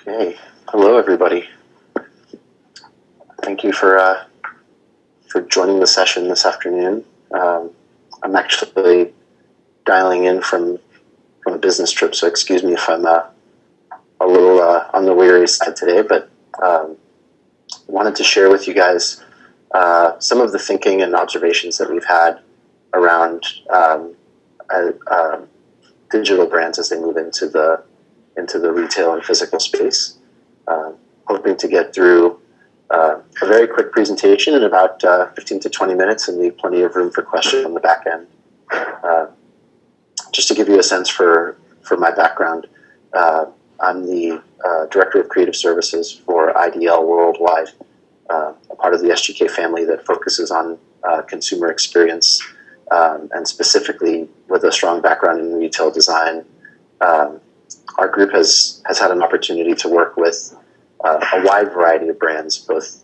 Okay, hello everybody. Thank you for joining the session this afternoon. I'm actually dialing in from a business trip, so excuse me if I'm a little on the weary side today, but wanted to share with you guys some of the thinking and observations that we've had around digital brands as they move into the retail and physical space. Hoping to get through a very quick presentation in about 15 to 20 minutes and leave plenty of room for questions on the back end. Just to give you a sense for my background, I'm the Director of Creative Services for IDL Worldwide, a part of the SGK family that focuses on consumer experience and specifically with a strong background in retail design. Our group has had an opportunity to work with a wide variety of brands, both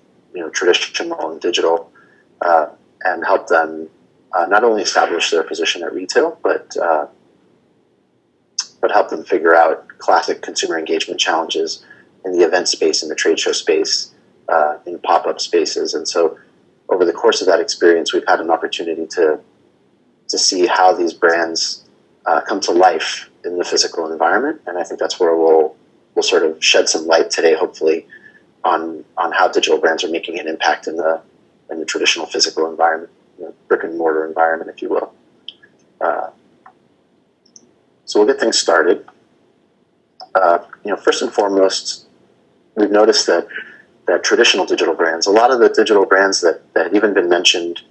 traditional and digital, and help them not only establish their position at retail, but help them figure out classic consumer engagement challenges in the event space, in the trade show space, in pop-up spaces. And so over the course of that experience, we've had an opportunity to see how these brands come to life in the physical environment. And I think that's where we'll sort of shed some light today, hopefully, on how digital brands are making an impact in the traditional physical environment, brick-and-mortar environment, if you will. So we'll get things started. First and foremost, we've noticed that traditional digital brands, a lot of the digital brands that have even been mentioned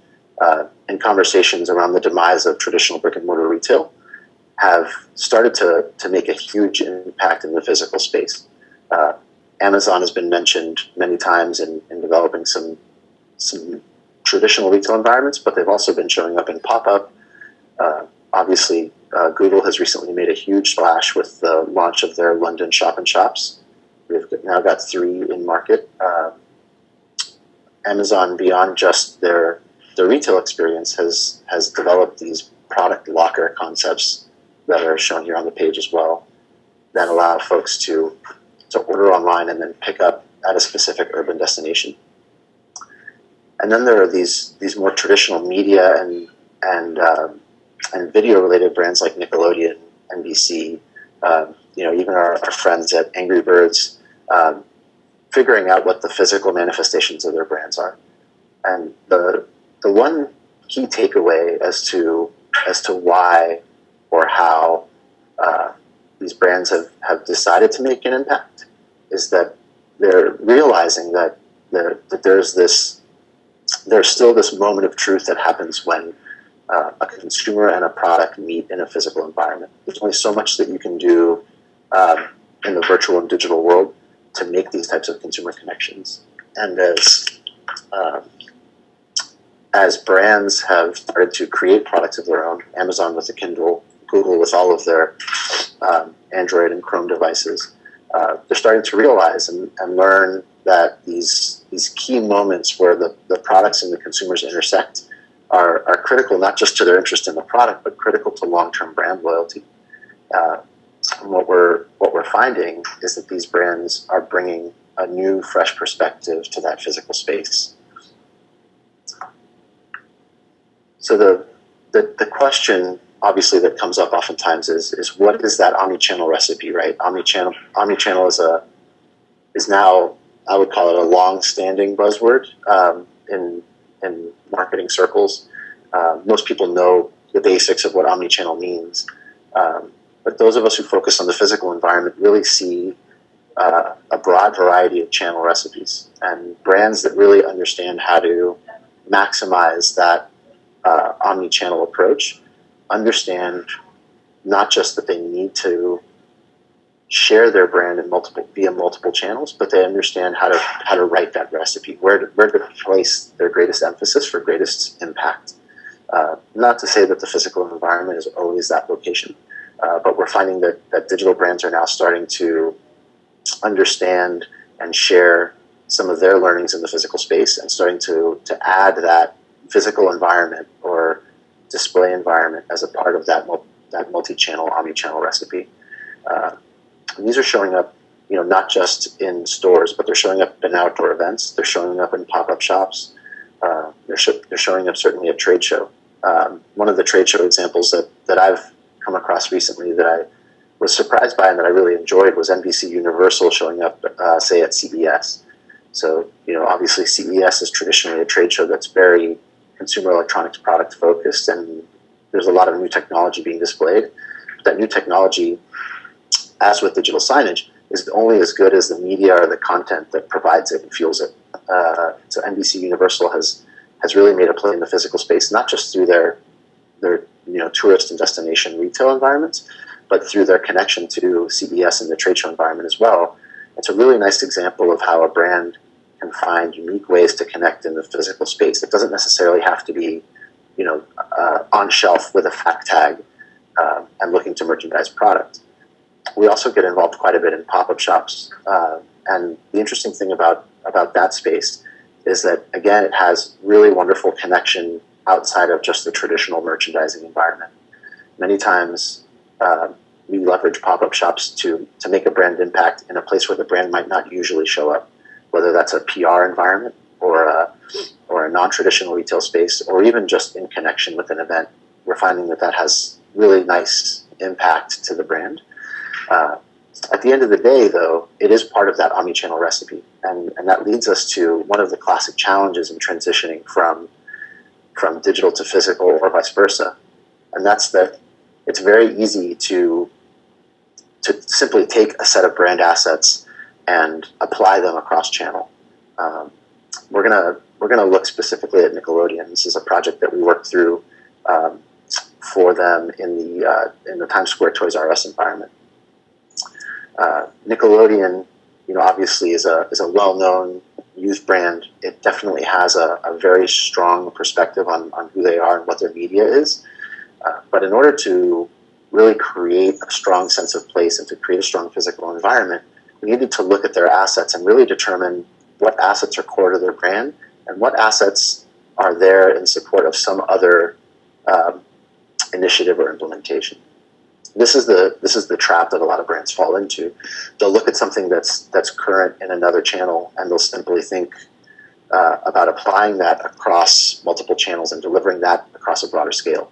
in conversations around the demise of traditional brick-and-mortar retail, have started to make a huge impact in the physical space. Amazon has been mentioned many times in developing some traditional retail environments, but they've also been showing up in pop-up. Obviously, Google has recently made a huge splash with the launch of their London shop-in-shops. We've now got 3 in market. Amazon, beyond just their retail experience, has developed these product locker concepts that are shown here on the page as well, that allow folks to order online and then pick up at a specific urban destination. And then there are these more traditional media and video related brands like Nickelodeon, NBC, even our friends at Angry Birds, figuring out what the physical manifestations of their brands are. And the one key takeaway as to why or how these brands have decided to make an impact is that they're realizing that there's still this moment of truth that happens when a consumer and a product meet in a physical environment. There's only so much that you can do in the virtual and digital world to make these types of consumer connections. And as brands have started to create products of their own, Amazon with the Kindle, Google with all of their Android and Chrome devices, they're starting to realize and learn that these key moments where the products and the consumers intersect are critical, not just to their interest in the product, but critical to long-term brand loyalty. And what we're finding is that these brands are bringing a new, fresh perspective to that physical space. So the question, obviously, that comes up oftentimes is what is that omnichannel recipe, right? Omnichannel is now, I would call it, a long-standing buzzword in marketing circles. Most people know the basics of what omnichannel means, but those of us who focus on the physical environment really see a broad variety of channel recipes, and brands that really understand how to maximize that omnichannel approach understand not just that they need to share their brand in via multiple channels, but they understand how to write that recipe, where to place their greatest emphasis for greatest impact. Not to say that the physical environment is always that location, but we're finding that digital brands are now starting to understand and share some of their learnings in the physical space and starting to add that physical environment or display environment as a part of that multi-channel, omni-channel recipe. And these are showing up, not just in stores, but they're showing up in outdoor events. They're showing up in pop-up shops. They're showing up certainly at trade show. One of the trade show examples that I've come across recently that I was surprised by and that I really enjoyed was NBC Universal showing up, say, at CES. So, obviously CES is traditionally a trade show that's very consumer electronics product focused, and there's a lot of new technology being displayed. That new technology, as with digital signage, is only as good as the media or the content that provides it and fuels it. So NBC Universal has really made a play in the physical space, not just through their tourist and destination retail environments, but through their connection to CES and the trade show environment as well. It's a really nice example of how a brand can find unique ways to connect in the physical space. It doesn't necessarily have to be, on shelf with a fact tag and looking to merchandise product. We also get involved quite a bit in pop-up shops. And the interesting thing about that space is that, again, it has really wonderful connection outside of just the traditional merchandising environment. Many times we leverage pop-up shops to make a brand impact in a place where the brand might not usually show up, whether that's a PR environment or a non-traditional retail space, or even just in connection with an event. We're finding that has really nice impact to the brand. At the end of the day, though, it is part of that omnichannel recipe. And that leads us to one of the classic challenges in transitioning from digital to physical or vice versa. And that's that it's very easy to simply take a set of brand assets and apply them across channel. We're gonna look specifically at Nickelodeon. This is a project that we worked through for them in the Times Square Toys R Us environment. Nickelodeon, obviously is a well-known youth brand. It definitely has a very strong perspective on who they are and what their media is. But in order to really create a strong sense of place and to create a strong physical environment, we needed to look at their assets and really determine what assets are core to their brand and what assets are there in support of some other initiative or implementation. This is the trap that a lot of brands fall into. They'll look at something that's current in another channel, and they'll simply think about applying that across multiple channels and delivering that across a broader scale.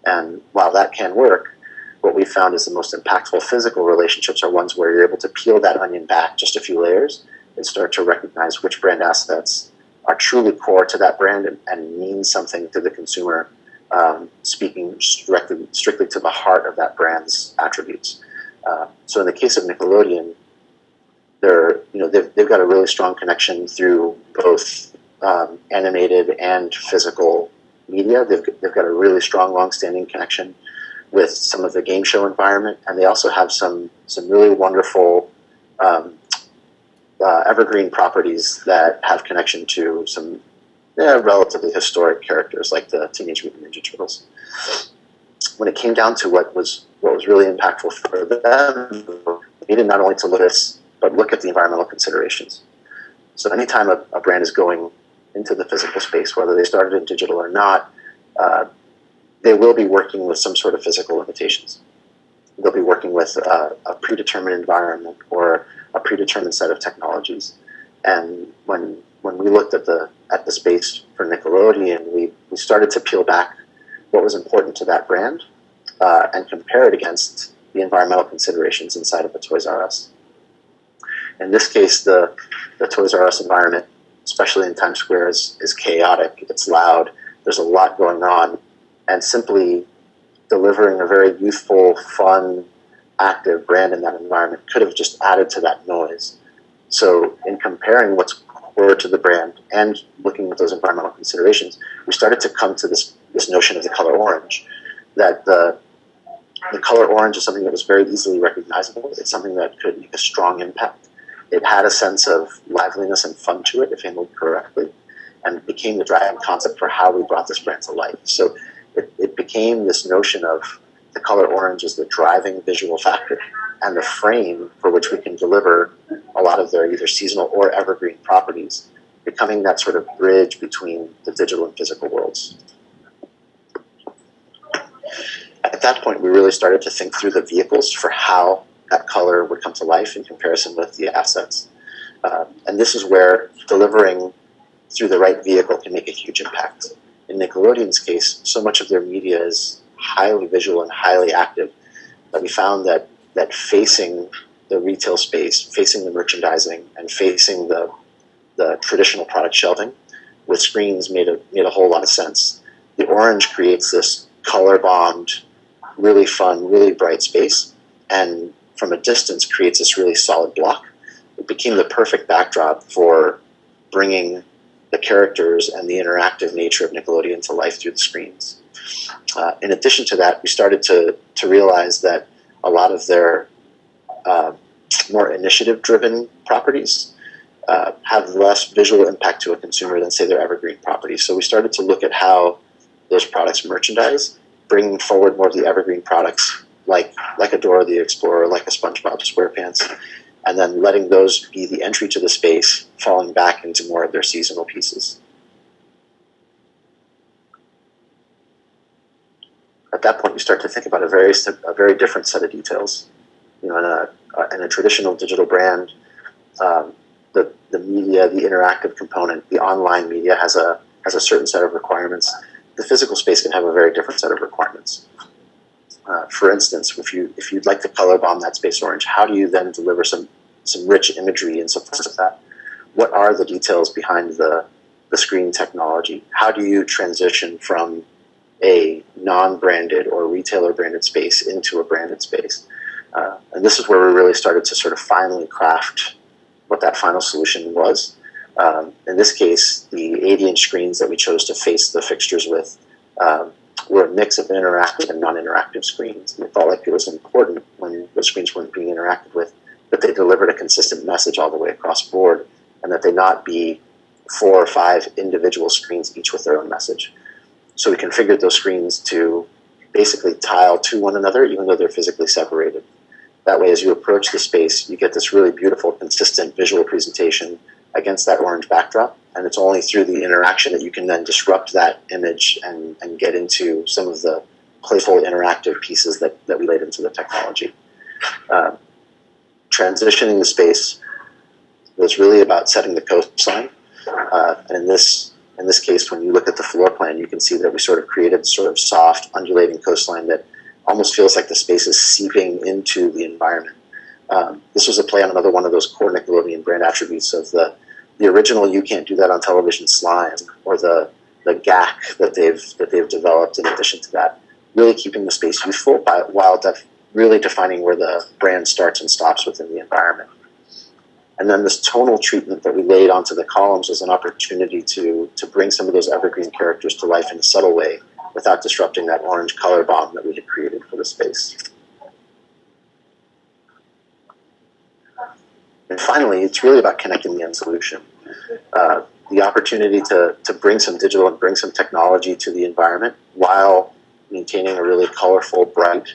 And while that can work, what we found is the most impactful physical relationships are ones where you're able to peel that onion back just a few layers and start to recognize which brand assets are truly core to that brand and mean something to the consumer, speaking strictly to the heart of that brand's attributes. So in the case of Nickelodeon, they've got a really strong connection through both animated and physical media. They've got a really strong, long-standing connection with some of the game show environment, and they also have some really wonderful evergreen properties that have connection to some relatively historic characters like the Teenage Mutant Ninja Turtles. When it came down to what was really impactful for them, we needed not only to look at this, but look at the environmental considerations. So anytime a brand is going into the physical space, whether they started in digital or not, they will be working with some sort of physical limitations. They'll be working with a predetermined environment or a predetermined set of technologies. And when we looked at the space for Nickelodeon, we started to peel back what was important to that brand and compare it against the environmental considerations inside of the Toys R Us. In this case, the Toys R Us environment, especially in Times Square, is chaotic. It's loud. There's a lot going on. And simply delivering a very youthful, fun, active brand in that environment could have just added to that noise. So in comparing what's core to the brand and looking at those environmental considerations, we started to come to this notion of the color orange, that the color orange is something that was very easily recognizable. It's something that could make a strong impact. It had a sense of liveliness and fun to it if handled correctly, and it became the driving concept for how we brought this brand to life. So it became this notion of the color orange as the driving visual factor and the frame for which we can deliver a lot of their either seasonal or evergreen properties, becoming that sort of bridge between the digital and physical worlds. At that point, we really started to think through the vehicles for how that color would come to life in comparison with the assets. And this is where delivering through the right vehicle can make a huge impact. In Nickelodeon's case, so much of their media is highly visual and highly active that we found that facing the retail space, facing the merchandising, and facing the traditional product shelving with screens made a whole lot of sense. The orange creates this color-bombed, really fun, really bright space, and from a distance creates this really solid block. It became the perfect backdrop for bringing the characters and the interactive nature of Nickelodeon to life through the screens. In addition to that, we started to realize that a lot of their more initiative-driven properties have less visual impact to a consumer than, say, their evergreen properties. So we started to look at how those products merchandise, bringing forward more of the evergreen products, like a Dora the Explorer, like a SpongeBob SquarePants, and then letting those be the entry to the space, falling back into more of their seasonal pieces. At that point, you start to think about a very different set of details. You know, in a traditional digital brand, the media, the interactive component, the online media has a certain set of requirements. The physical space can have a very different set of requirements. For instance, if you'd like to color bomb that space orange, how do you then deliver some rich imagery in support of that? What are the details behind the screen technology? How do you transition from a non-branded or retailer-branded space into a branded space? And this is where we really started to sort of finally craft what that final solution was. In this case, the 80-inch screens that we chose to face the fixtures with were a mix of interactive and non-interactive screens. And we felt like it was important when the screens weren't being interacted with that they delivered a consistent message all the way across board, and that they not be 4 or 5 individual screens, each with their own message. So we configured those screens to basically tile to one another, even though they're physically separated. That way, as you approach the space, you get this really beautiful, consistent visual presentation against that orange backdrop, and it's only through the interaction that you can then disrupt that image and get into some of the playful, interactive pieces that we laid into the technology. Transitioning the space was really about setting the coastline. And in this case, when you look at the floor plan, you can see that we sort of created sort of soft, undulating coastline that almost feels like the space is seeping into the environment. This was a play on another one of those core Nickelodeon brand attributes of the original "You Can't Do That on Television" slime, or the GAC that they've developed in addition to that, really keeping the space youthful while really defining where the brand starts and stops within the environment. And then this tonal treatment that we laid onto the columns was an opportunity to bring some of those evergreen characters to life in a subtle way without disrupting that orange color bomb that we had created for the space. And finally, it's really about connecting the end solution. The opportunity to bring some digital and bring some technology to the environment while maintaining a really colorful, bright,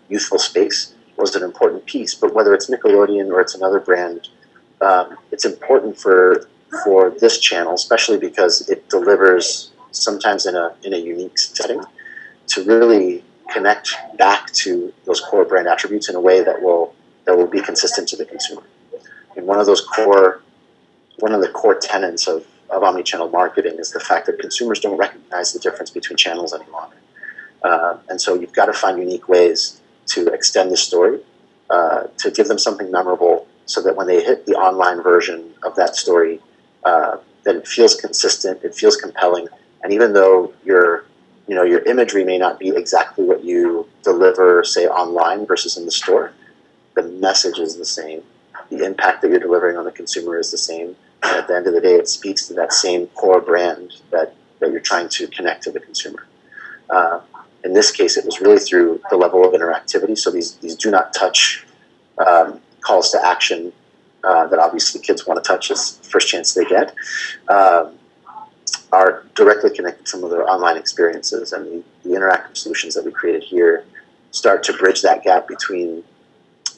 youthful space was an important piece. But whether it's Nickelodeon or it's another brand, it's important for this channel, especially because it delivers sometimes in a unique setting, to really connect back to those core brand attributes in a way that will be consistent to the consumer. And one of the core tenets of omnichannel marketing is the fact that consumers don't recognize the difference between channels any longer. And so you've got to find unique ways to extend the story, to give them something memorable, so that when they hit the online version of that story, that it feels consistent, it feels compelling, and even though your imagery may not be exactly what you deliver, say, online versus in the store, the message is the same. The impact that you're delivering on the consumer is the same. And at the end of the day, it speaks to that same core brand that you're trying to connect to the consumer. In this case, it was really through the level of interactivity. So these do not touch calls to action that obviously kids want to touch as the first chance they get, are directly connected to some of their online experiences. And the interactive solutions that we created here start to bridge that gap between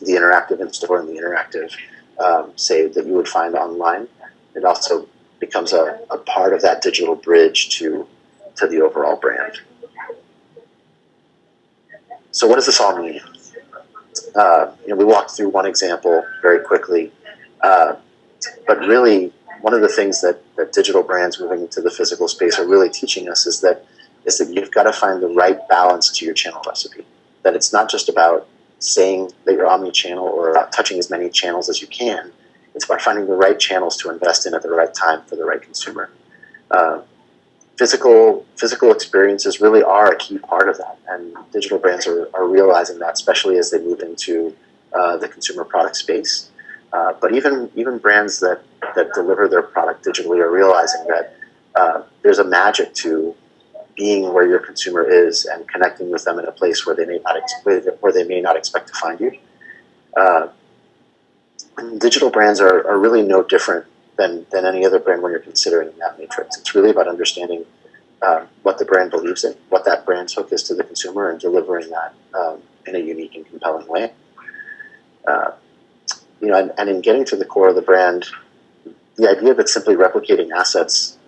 the interactive in store and the interactive, say, that you would find online. It also becomes a part of that digital bridge to the overall brand. So what does this all mean? we walked through one example very quickly, but really one of the things that digital brands moving into the physical space are really teaching us is that you've got to find the right balance to your channel recipe. That it's not just about saying that you're omni-channel or about touching as many channels as you can. It's about finding the right channels to invest in at the right time for the right consumer. Physical experiences really are a key part of that, and digital brands are realizing that, especially as they move into the consumer product space. But even brands that deliver their product digitally are realizing that there's a magic to being where your consumer is and connecting with them in a place where they may not expect to find you. Digital brands are really no different than any other brand when you're considering that matrix. It's really about understanding what the brand believes in, what that brand's hook is to the consumer, and delivering that in a unique and compelling way. And in getting to the core of the brand, the idea of it simply replicating assets,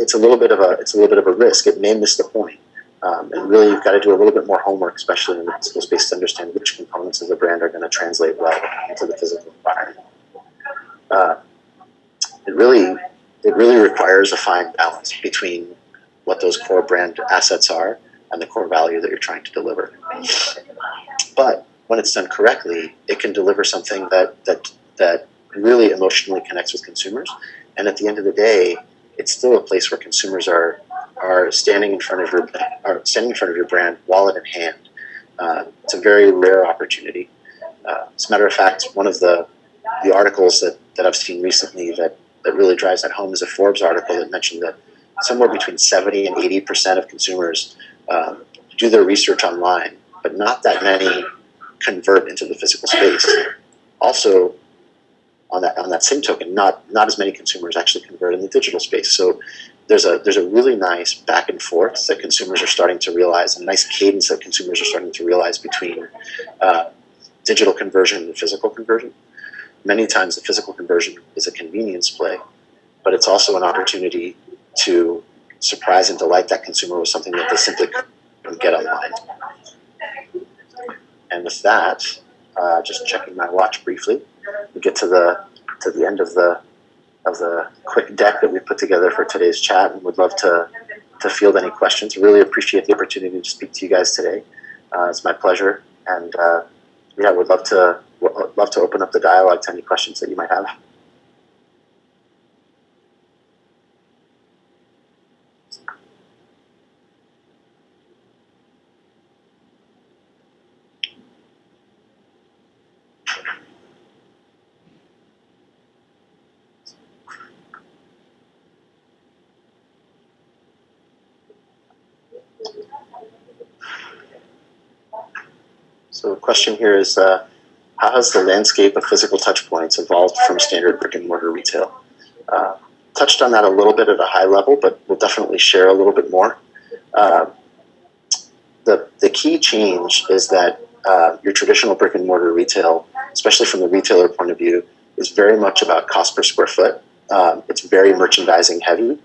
it's a little bit of a risk. It may miss the point. And really, you've got to do a little bit more homework, especially in the physical space, to understand which components of the brand are going to translate well into the physical environment. It really requires a fine balance between what those core brand assets are and the core value that you're trying to deliver. But when it's done correctly, it can deliver something that really emotionally connects with consumers. And at the end of the day, it's still a place where consumers are standing in front of your brand, wallet in hand. It's a very rare opportunity. As a matter of fact, one of the articles that I've seen recently that really drives that home is a Forbes article that mentioned that somewhere between 70 and 80% of consumers do their research online, but not that many convert into the physical space. Also, on that same token, not as many consumers actually convert in the digital space. So there's a really nice back and forth that consumers are starting to realize, and a nice cadence that consumers are starting to realize between digital conversion and physical conversion. Many times the physical conversion is a convenience play, but it's also an opportunity to surprise and delight that consumer with something that they simply couldn't get online. And with that, just checking my watch briefly, we get to the end of the quick deck that we put together for today's chat, and would love to field any questions. Really appreciate the opportunity to speak to you guys today. It's my pleasure, and would love to open up the dialogue to any questions that you might have. So the question here is, how has the landscape of physical touchpoints evolved from standard brick-and-mortar retail? Touched on that a little bit at a high level, but we'll definitely share a little bit more. The key change is that your traditional brick-and-mortar retail, especially from the retailer point of view, is very much about cost per square foot. It's very merchandising heavy,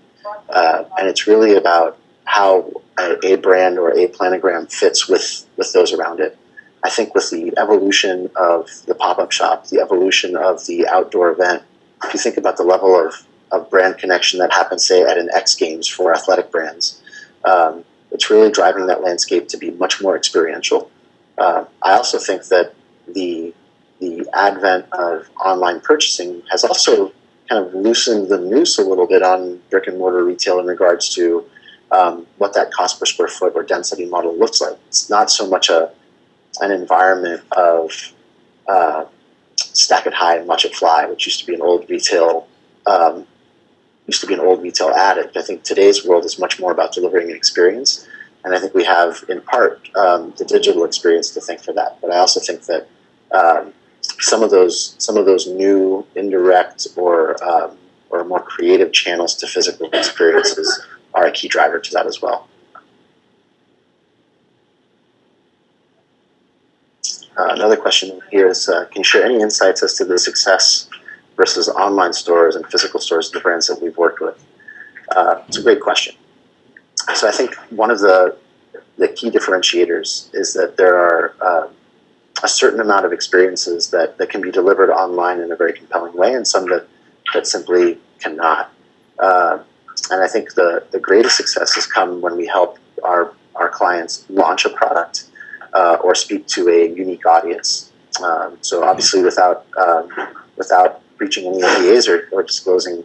and it's really about how a brand or a planogram fits with those around it. I think with the evolution of the pop-up shop, the evolution of the outdoor event, if you think about the level of brand connection that happens, say, at an X Games for athletic brands, it's really driving that landscape to be much more experiential. I also think that the advent of online purchasing has also kind of loosened the noose a little bit on brick-and-mortar retail in regards to what that cost per square foot or density model looks like. It's not so much an environment of stack it high and watch it fly, which used to be an old retail adage. I think today's world is much more about delivering an experience, and I think we have, in part, the digital experience to thank for that. But I also think that some of those new indirect or more creative channels to physical experiences are a key driver to that as well. Another question here is, can you share any insights as to the success versus online stores and physical stores of the brands that we've worked with? It's a great question. So I think one of the the key differentiators is that there are a certain amount of experiences that can be delivered online in a very compelling way, and some that simply cannot. And I think the greatest success has come when we help our clients launch a product or speak to a unique audience. So obviously, without breaching any NDAs or disclosing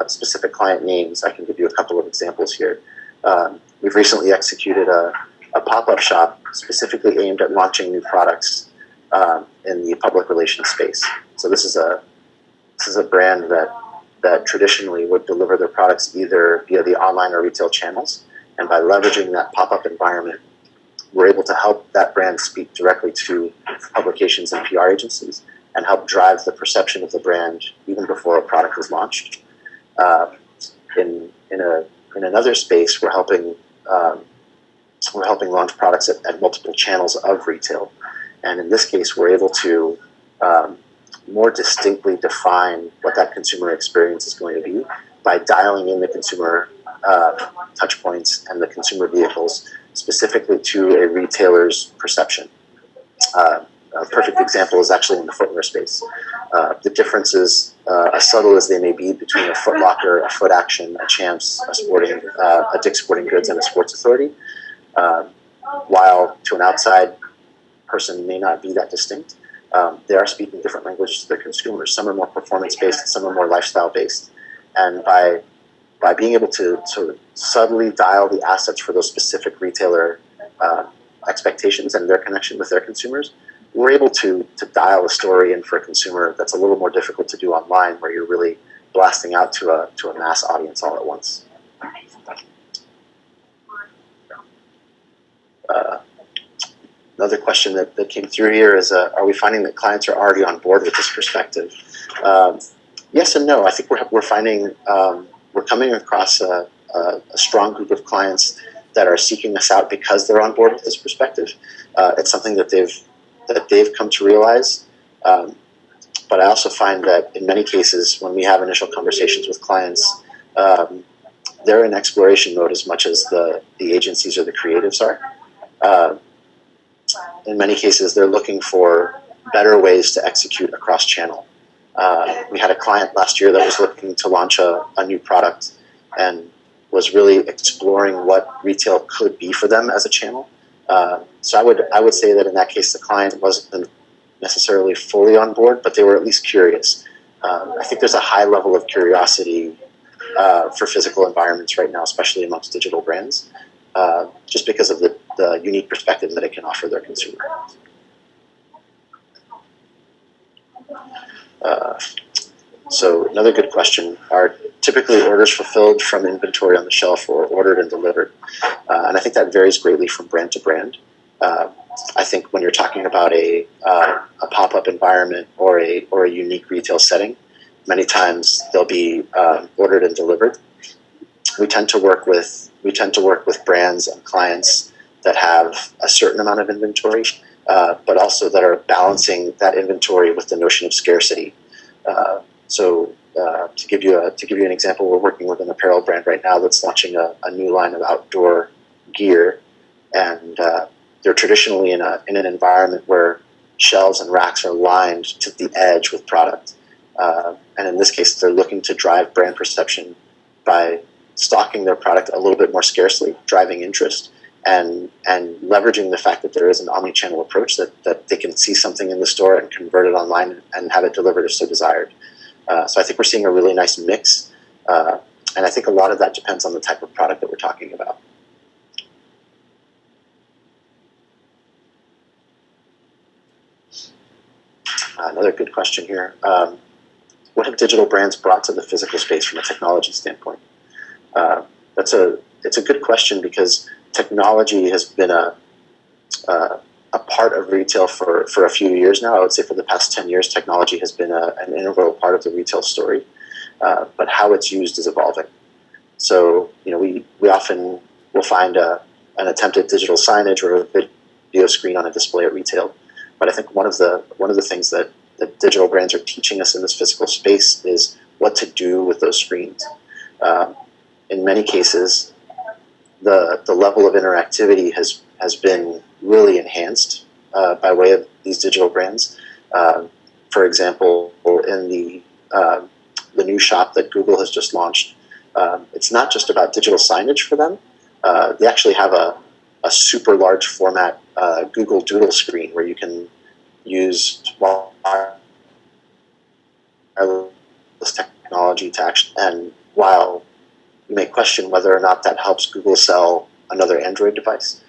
specific client names, I can give you a couple of examples here. We've recently executed a pop-up shop specifically aimed at launching new products in the public relations space. So this is a brand that traditionally would deliver their products either via the online or retail channels, and by leveraging that pop-up environment, we're able to help that brand speak directly to publications and PR agencies and help drive the perception of the brand even before a product is launched. In another space, we're helping launch products at multiple channels of retail, and in this case, we're able to more distinctly define what that consumer experience is going to be by dialing in the consumer touch points and the consumer vehicles specifically to a retailer's perception. A perfect example is actually in the footwear space. The differences, as subtle as they may be, between a Foot Locker, a Foot Action, a Champs, a Dick's Sporting Goods, and a Sports Authority, while to an outside person may not be that distinct, they are speaking different languages to their consumers. Some are more performance-based, some are more lifestyle-based. And by being able to sort of subtly dial the assets for those specific retailer expectations and their connection with their consumers, we're able to dial a story in for a consumer that's a little more difficult to do online, where you're really blasting out to a mass audience all at once. Another question that came through here is, are we finding that clients are already on board with this perspective? Yes and no. I think we're finding we're coming across a strong group of clients that are seeking us out because they're on board with this perspective. It's something that they've come to realize. But I also find that in many cases, when we have initial conversations with clients, they're in exploration mode as much as the agencies or the creatives are. In many cases, they're looking for better ways to execute across channel. We had a client last year that was looking to launch a new product and was really exploring what retail could be for them as a channel. So I would say that in that case, the client wasn't necessarily fully on board, but they were at least curious. I think there's a high level of curiosity for physical environments right now, especially amongst digital brands, just because of the unique perspective that it can offer their consumer. So another good question: are typically orders fulfilled from inventory on the shelf or ordered and delivered? And I think that varies greatly from brand to brand. I think when you're talking about a pop-up environment or a unique retail setting, many times they'll be ordered and delivered. We tend to work with brands and clients that have a certain amount of inventory, but also that are balancing that inventory with the notion of scarcity. So to give you an example, we're working with an apparel brand right now that's launching a new line of outdoor gear, and they're traditionally in an environment where shelves and racks are lined to the edge with product. And in this case, they're looking to drive brand perception by stocking their product a little bit more scarcely, driving interest, and leveraging the fact that there is an omni-channel approach, that they can see something in the store and convert it online and have it delivered if so desired. So I think we're seeing a really nice mix, and I think a lot of that depends on the type of product that we're talking about. Another good question here. What have digital brands brought to the physical space from a technology standpoint? It's a good question, because technology has been a part of retail for a few years now. I would say for the past 10 years, technology has been an integral part of the retail story, but how it's used is evolving. So, we often will find an attempted digital signage or a video screen on a display at retail. But I think one of the things that digital brands are teaching us in this physical space is what to do with those screens. In many cases, the level of interactivity has been really enhanced by way of these digital brands. For example, in the new shop that Google has just launched, it's not just about digital signage for them. They actually have a super large format Google Doodle screen where you can use wireless technology to actually, and while you may question whether or not that helps Google sell another Android device,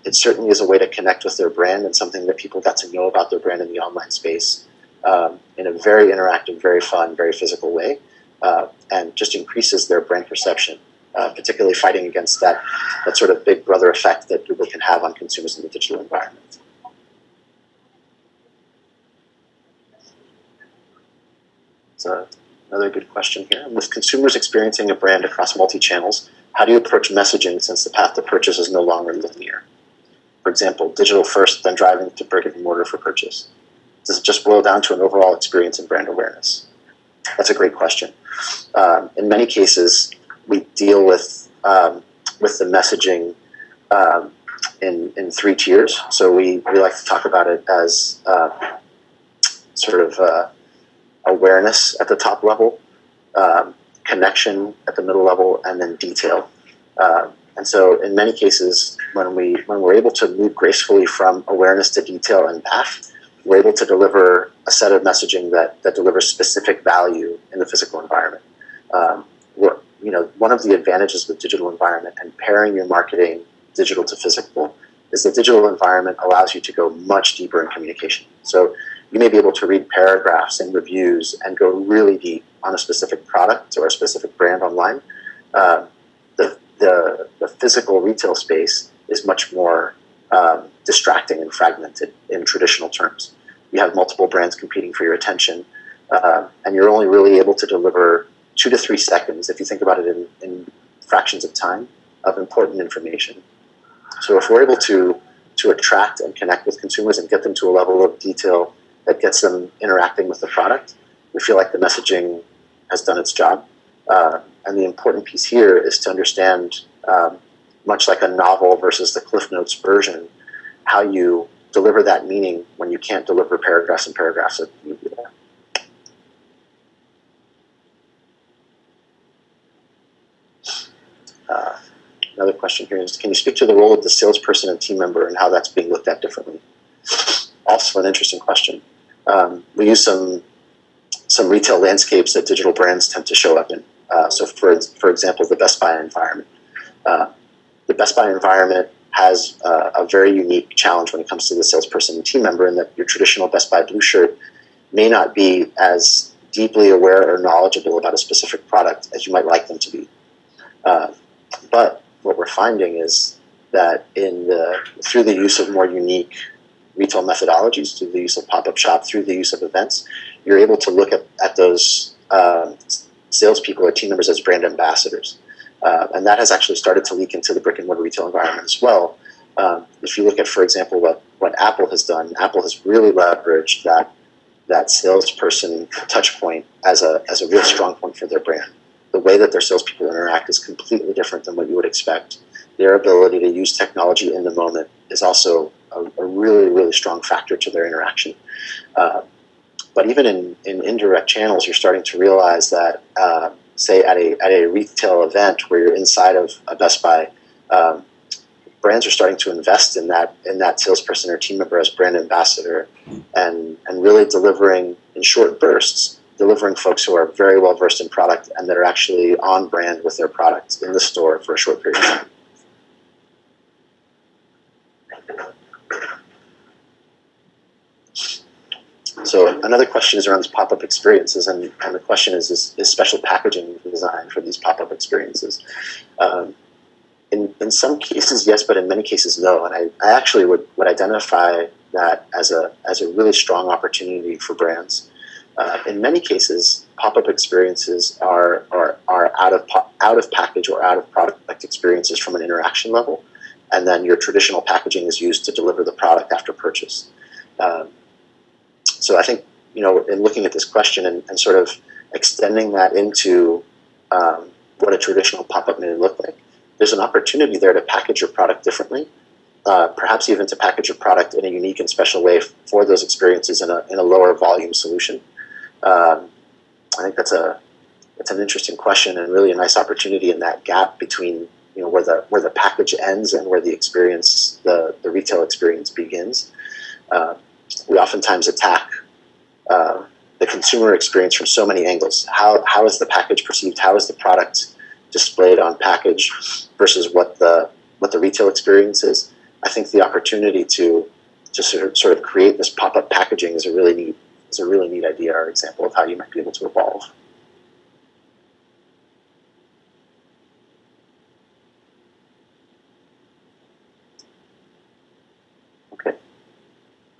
it certainly is a way to connect with their brand and something that people got to know about their brand in the online space in a very interactive, very fun, very physical way, and just increases their brand perception, particularly fighting against that sort of big brother effect that Google can have on consumers in the digital environment. So another good question here. With consumers experiencing a brand across multi-channels, how do you approach messaging since the path to purchase is no longer linear? For example, digital first, then driving to brick-and-mortar for purchase. Does it just boil down to an overall experience and brand awareness? That's a great question. In many cases, we deal with the messaging in three tiers. So we like to talk about it as sort of awareness at the top level, connection at the middle level, and then detail. And so in many cases, when we're able to move gracefully from awareness to detail and path, we're able to deliver a set of messaging that delivers specific value in the physical environment. One of the advantages with digital environment and pairing your marketing digital to physical is the digital environment allows you to go much deeper in communication. So you may be able to read paragraphs and reviews and go really deep on a specific product or a specific brand online. The physical retail space is much more distracting and fragmented in traditional terms. You have multiple brands competing for your attention, and you're only really able to deliver 2 to 3 seconds, if you think about it in fractions of time, of important information. So if we're able to attract and connect with consumers and get them to a level of detail that gets them interacting with the product, we feel like the messaging has done its job. And the important piece here is to understand, much like a novel versus the Cliff Notes version, how you deliver that meaning when you can't deliver paragraphs and paragraphs of media. Another question here is, can you speak to the role of the salesperson and team member and how that's being looked at differently? Also an interesting question. We use some retail landscapes that digital brands tend to show up in. So for example, the Best Buy environment. The Best Buy environment has a very unique challenge when it comes to the salesperson and team member, in that your traditional Best Buy blue shirt may not be as deeply aware or knowledgeable about a specific product as you might like them to be. But what we're finding is that through the use of more unique retail methodologies, through the use of pop-up shop, through the use of events, you're able to look at those salespeople or team members as brand ambassadors. And that has actually started to leak into the brick-and-mortar retail environment as well. If you look at, for example, what Apple has done, Apple has really leveraged that salesperson touch point as a real strong point for their brand. The way that their salespeople interact is completely different than what you would expect. Their ability to use technology in the moment is also a really, really strong factor to their interaction. But even in indirect channels, you're starting to realize that, say at a retail event where you're inside of a Best Buy, brands are starting to invest in that salesperson or team member as brand ambassador, and really delivering in short bursts, delivering folks who are very well versed in product and that are actually on brand with their product in the store for a short period of time. So another question is around these pop-up experiences, and the question is special packaging designed for these pop-up experiences? In some cases, yes, but in many cases, no. And I actually would identify that as a really strong opportunity for brands. In many cases, pop-up experiences are out of package or out of product experiences from an interaction level, and then your traditional packaging is used to deliver the product after purchase. So I think, in looking at this question and sort of extending that into what a traditional pop-up may look like, there's an opportunity there to package your product differently, perhaps even to package your product in a unique and special way for those experiences in a lower volume solution. I think that's an interesting question, and really a nice opportunity in that gap between where the package ends and where the experience, the retail experience begins. We oftentimes attack the consumer experience from so many angles. How is the package perceived? How is the product displayed on package versus what the retail experience is? I think the opportunity to sort of create this pop-up packaging is a really neat idea or example of how you might be able to evolve. Okay.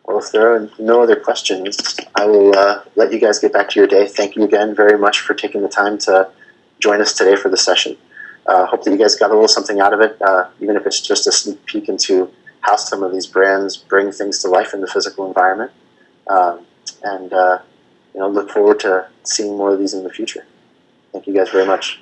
Well, if there are no other questions, I will let you guys get back to your day. Thank you again very much for taking the time to join us today for the session. Hope that you guys got a little something out of it, even if it's just a sneak peek into how some of these brands bring things to life in the physical environment. And look forward to seeing more of these in the future. Thank you guys very much.